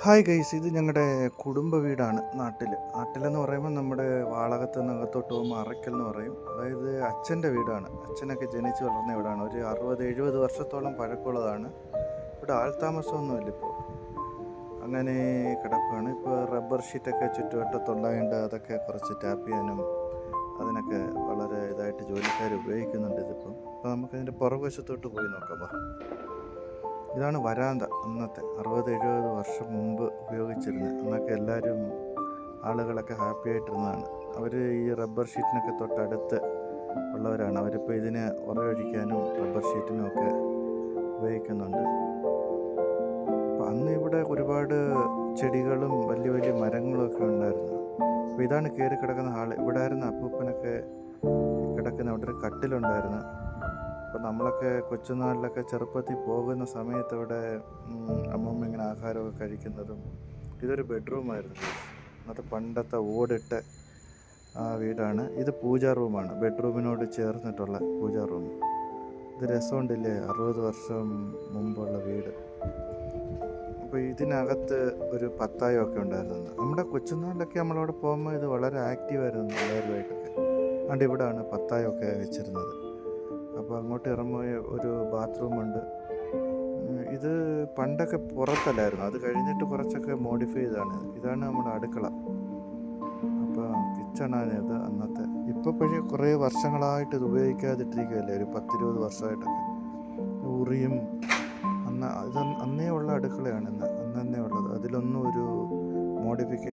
Hi guys, ഇത് ഞങ്ങളുടെ കുടുംബ വീടാണ്. നാട്ടിലെന്ന് പറയുമ്പോൾ നമ്മുടെ വാളകത്ത് നിന്ന് അകത്തോട്ട് പോകുമ്പോൾ അറയ്ക്കൽ എന്ന് പറയും. അതായത് അച്ഛൻ്റെ വീടാണ്. അച്ഛനൊക്കെ ജനിച്ച് വളർന്ന വീടാണ്. ഒരു 60-70 വർഷത്തോളം പഴക്കമുള്ളതാണ്. ഇവിടെ ആൾതാമസമൊന്നുമില്ല ഇപ്പോൾ. അങ്ങനെ കിടക്കുകയാണ്. ഇപ്പോൾ റബ്ബർ ഷീറ്റൊക്കെ ചുറ്റുവട്ടത്തുള്ളതുകൊണ്ട് അതൊക്കെ കുറച്ച് ടാപ്പ് ചെയ്യാനും അതിനൊക്കെ വളരെ ഇതായിട്ട് ജോലിക്കാർ ഉപയോഗിക്കുന്നുണ്ട് ഇതിപ്പം. അപ്പോൾ നമുക്കതിൻ്റെ പുറകുവശത്തോട്ട് പോയി നോക്കാം. ഇതാണ് വരാന്ത. അന്നത്തെ 60-70 വർഷം മുമ്പ് ഉപയോഗിച്ചിരുന്നത്. അന്നൊക്കെ ആളുകളൊക്കെ ഹാപ്പി ആയിട്ടിരുന്നതാണ്. അവർ ഈ റബ്ബർ ഷീറ്റിനൊക്കെ തൊട്ടടുത്ത് ഉള്ളവരാണ്. അവരിപ്പോൾ ഇതിന് ഉറയൊഴിക്കാനും റബ്ബർ ഷീറ്റിനും ഒക്കെ ഉപയോഗിക്കുന്നുണ്ട്. അപ്പോൾ അന്ന് ഇവിടെ ഒരുപാട് ചെടികളും വലിയ വലിയ മരങ്ങളും ഒക്കെ ഉണ്ടായിരുന്നു. അപ്പോൾ ഇതാണ് കയറി കിടക്കുന്ന ഹാള്. ഇവിടെ ആയിരുന്നു അപ്പൂപ്പനൊക്കെ കിടക്കുന്ന. അവിടെ ഒരു കട്ടിലുണ്ടായിരുന്നു. അപ്പോൾ നമ്മളൊക്കെ കൊച്ചുനാളിലൊക്കെ ചെറുപ്പത്തിൽ പോകുന്ന സമയത്ത് ഇവിടെ അമ്മൂമ്മ ഇങ്ങനെ ആഹാരമൊക്കെ കഴിക്കുന്നതും. ഇതൊരു ബെഡ്റൂമായിരുന്നു. അത് പണ്ടത്തെ ഓടിട്ട വീടാണ്. ഇത് പൂജാ റൂമാണ്. ബെഡ്റൂമിനോട് ചേർന്നിട്ടുള്ള പൂജാ റൂം. ഇത് രസമുണ്ടില്ലേ, 60 വർഷം മുമ്പുള്ള വീട്. അപ്പോൾ ഇതിനകത്ത് ഒരു പത്തായമൊക്കെ ഉണ്ടായിരുന്നു. നമ്മുടെ കൊച്ചുനാളിലൊക്കെ നമ്മളവിടെ പോകുമ്പോൾ ഇത് വളരെ ആക്റ്റീവായിരുന്നു എല്ലാവരുമായിട്ടൊക്കെ. അതുകൊണ്ട് ഇവിടെയാണ് പത്തായമൊക്കെ വെച്ചിരുന്നത്. അപ്പോൾ അങ്ങോട്ട് ഇറങ്ങുമ്പോൾ ഒരു ബാത്റൂമുണ്ട്. ഇത് പണ്ടൊക്കെ പുറത്തല്ലായിരുന്നു, അത് കഴിഞ്ഞിട്ട് കുറച്ചൊക്കെ മോഡിഫൈ ചെയ്താണ്. ഇതാണ് നമ്മുടെ അടുക്കള. അപ്പോൾ കിച്ചണാണ് ഇത് അന്നത്തെ. ഇപ്പോൾ പക്ഷേ കുറേ വർഷങ്ങളായിട്ട് ഇത് ഉപയോഗിക്കാതിട്ടിരിക്കുകയല്ലേ, ഒരു 10-20 വർഷമായിട്ടൊക്കെ. ഉറിയും അന്നേ ഉള്ള അടുക്കളയാണ് അന്നേ ഉള്ളത്. അതിലൊന്നും ഒരു മോഡിഫിക്കേഷൻ